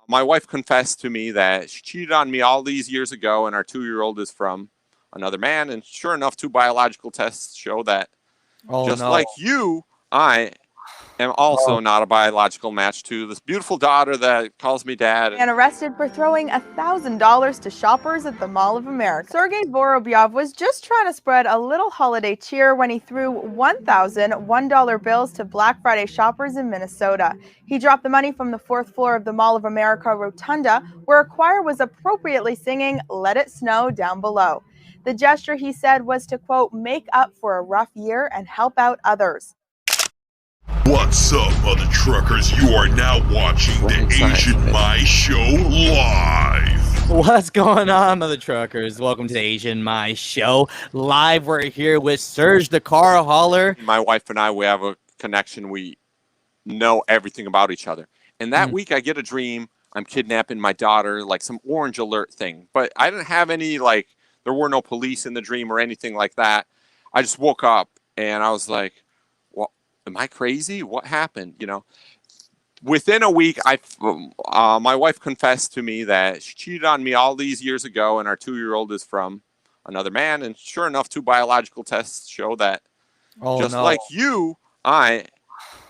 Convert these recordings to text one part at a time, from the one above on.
My wife confessed to me that she cheated on me all these years ago, and our 2-year-old is from another man. And sure enough, 2 biological tests show that Oh just no. like you, I am also Oh, not a biological match to this beautiful daughter that calls me dad. And arrested for throwing $1,000 to shoppers at the Mall of America. Sergei Vorobyov was just trying to spread a little holiday cheer when he threw 1,000 $1 bills to Black Friday shoppers in Minnesota. He dropped the money from the fourth floor of the Mall of America Rotunda, where a choir was appropriately singing "Let It Snow" down below. The gesture, he said, was to, quote, make up for a rough year and help out others. What's up, mother truckers? You are now watching the Asian Mai Show live. what's going on, mother truckers? Welcome to the Asian Mai Show live. We're here with Serge the car hauler. My wife and I, we have a connection. We know everything about each other. And that week I get a dream. I'm kidnapping my daughter, like some orange alert thing. But I didn't have any, like, there were no police in the dream or anything like that. I just woke up and I was like, well, am I crazy? What happened? You know, within a week, my wife confessed to me that she cheated on me all these years ago, and our 2-year-old is from another man. And sure enough, 2 biological tests show that just like you, I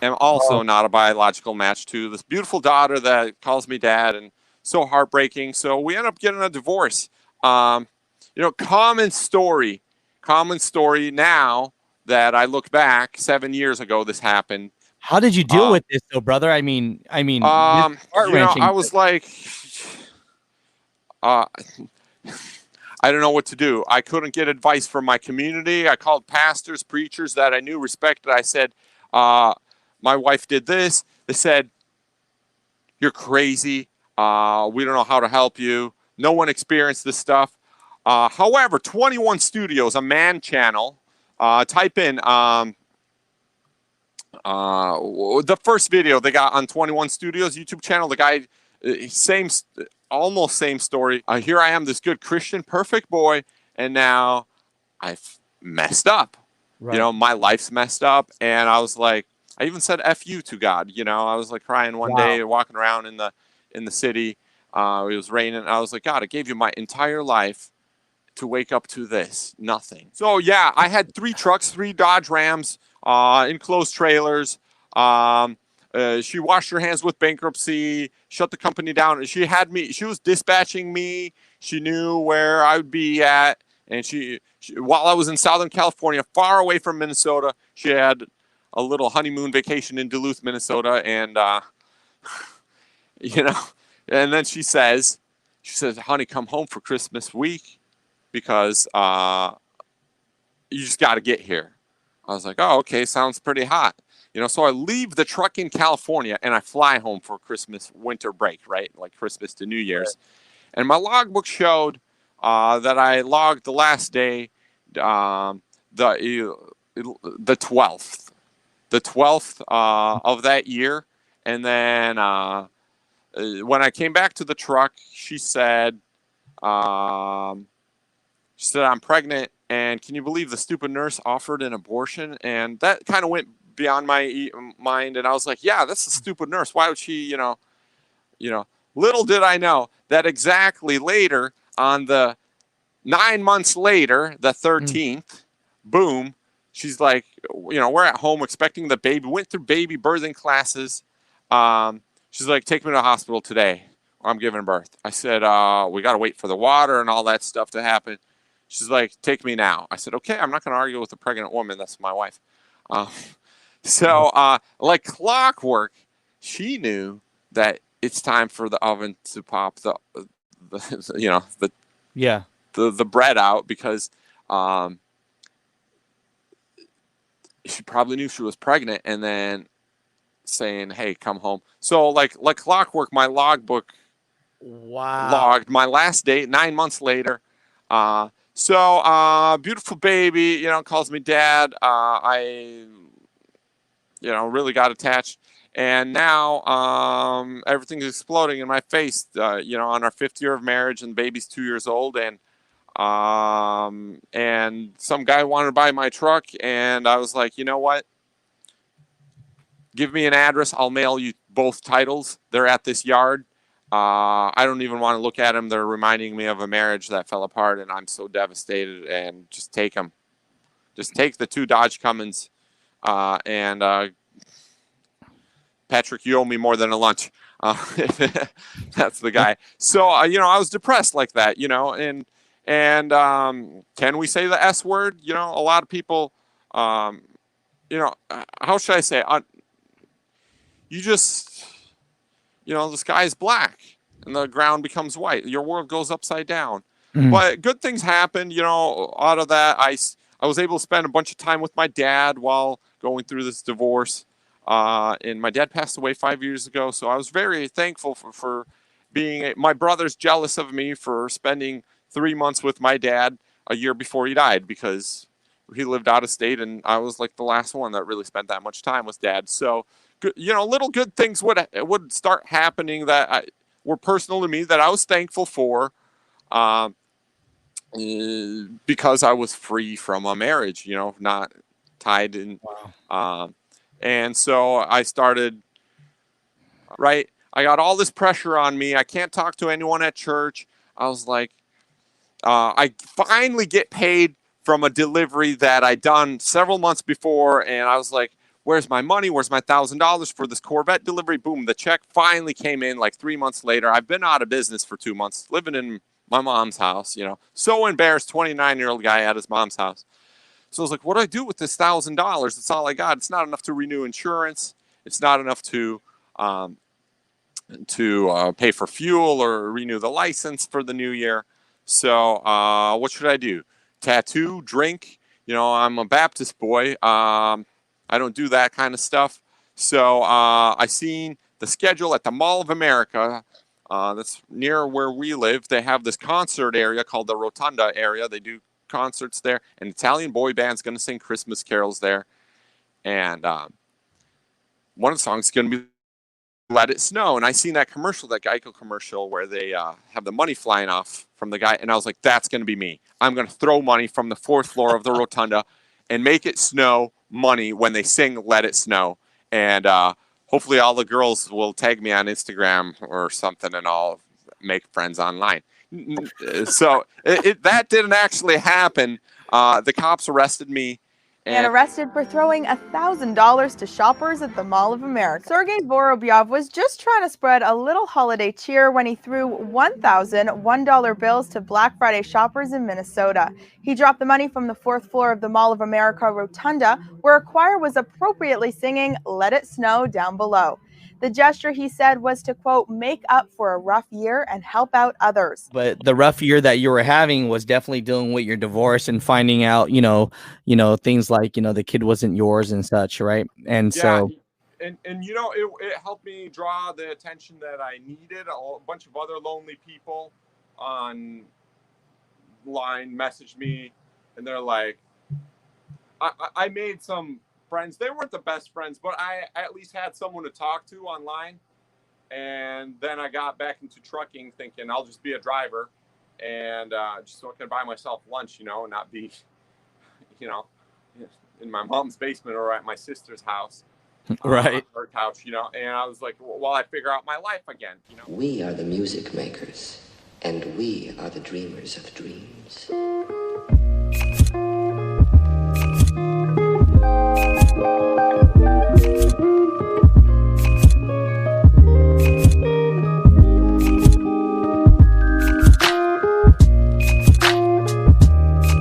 am also not a biological match to this beautiful daughter that calls me dad, and so heartbreaking. So we end up getting a divorce. You know, common story now that I look back 7 years ago, this happened. How did you deal with this, though, brother? I mean, you know, I was like, I don't know what to do. I couldn't get advice from my community. I called pastors, preachers that I knew, respected. I said, my wife did this. They said, you're crazy. We don't know how to help you. No one experienced this stuff. However, 21 Studios, a man channel, type in the first video they got on 21 Studios YouTube channel. The guy, almost same story. Here I am, this good Christian, perfect boy, and now I've messed up. Right. You know, my life's messed up, and I was like, I even said "F you" to God. You know, I was like crying one day, walking around in the city. It was raining. And I was like, God, I gave you my entire life to wake up to this, nothing. So yeah, I had 3 trucks, 3 Dodge Rams, enclosed trailers. She washed her hands with bankruptcy, shut the company down. She was dispatching me. She knew where I would be at. And she while I was in Southern California, far away from Minnesota, she had a little honeymoon vacation in Duluth, Minnesota. And, you know, and then she says, honey, come home for Christmas week, because you just got to get here. I was like, oh, okay, sounds pretty hot. You know, so I leave the truck in California and I fly home for Christmas winter break, right? Like Christmas to New Year's. Right. And my logbook showed that I logged the last day, the 12th. The 12th of that year. And then when I came back to the truck, she said, I'm pregnant, and can you believe the stupid nurse offered an abortion? And that kind of went beyond my mind, and I was like, yeah, that's a stupid nurse. Why would she, you know, little did I know that exactly later, on the 9 months later, the 13th, boom, she's like, you know, we're at home expecting the baby, went through baby birthing classes. She's like, take me to the hospital today, or I'm giving birth. I said, we got to wait for the water and all that stuff to happen. She's like, take me now. I said, okay, I'm not going to argue with a pregnant woman. That's my wife. So like clockwork, she knew that it's time for the oven to pop the bread out, because she probably knew she was pregnant, and then saying, hey, come home. So like clockwork, my logbook logged my last date 9 months later. So beautiful baby, you know, calls me dad. I, you know, really got attached. And now everything's exploding in my face, you know, on our 5th year of marriage, and the baby's 2 years old. And some guy wanted to buy my truck, and I was like, you know what? Give me an address. I'll mail you both titles. They're at this yard. I don't even want to look at them. They're reminding me of a marriage that fell apart, and I'm so devastated. And just take them. Just take the 2 Dodge Cummins. And Patrick, you owe me more than a lunch. That's the guy. So, I was depressed like that, and can we say the S word? A lot of people, how should I say? You just, the sky is black and the ground becomes white. Your world goes upside down. But good things happen, out of that. I was able to spend a bunch of time with my dad while going through this divorce. And my dad passed away 5 years ago. So I was very thankful for being, my brother's jealous of me for spending 3 months with my dad a year before he died, because he lived out of state and I was like the last one that really spent that much time with dad. So, little good things would start happening that were personal to me that I was thankful for, because I was free from a marriage, not tied in. Wow. And so I started, right? I got all this pressure on me. I can't talk to anyone at church. I was like, I finally get paid from a delivery that I'd done several months before. And I was like, where's my money? Where's my $1,000 for this Corvette delivery? Boom, the check finally came in like 3 months later. I've been out of business for 2 months, living in my mom's house, so embarrassed, 29-year-old guy at his mom's house. So I was like, what do I do with this $1,000? It's all I got. It's not enough to renew insurance. It's not enough to pay for fuel or renew the license for the new year. So what should I do? Tattoo, drink? I'm a Baptist boy. I don't do that kind of stuff. So I seen the schedule at the Mall of America. That's near where we live. They have this concert area called the Rotunda area. They do concerts there. An Italian boy band's going to sing Christmas carols there. And one of the songs is going to be Let It Snow. And I seen that commercial, that Geico commercial, where they have the money flying off from the guy. And I was like, that's going to be me. I'm going to throw money from the 4th floor of the Rotunda and make it snow money when they sing Let It Snow. And hopefully all the girls will tag me on Instagram or something, and I'll make friends online. So that didn't actually happen. The cops arrested me. And arrested for throwing $1,000 to shoppers at the Mall of America. Sergei Vorobyov was just trying to spread a little holiday cheer when he threw $1,001 bills to Black Friday shoppers in Minnesota. He dropped the money from the 4th floor of the Mall of America Rotunda, where a choir was appropriately singing Let It Snow down below. The gesture, he said, was to, quote, make up for a rough year and help out others. But the rough year that you were having was definitely dealing with your divorce and finding out, things like, the kid wasn't yours and such, right? And so. And it helped me draw the attention that I needed. A bunch of other lonely people online messaged me, and they're like, I made some friends. They weren't the best friends, but I at least had someone to talk to online. And then I got back into trucking thinking I'll just be a driver and just so I can buy myself lunch, and not be, in my mom's basement or at my sister's house. Right. Her couch, and I was like, well, I figure out my life again, We are the music makers, and we are the dreamers of dreams.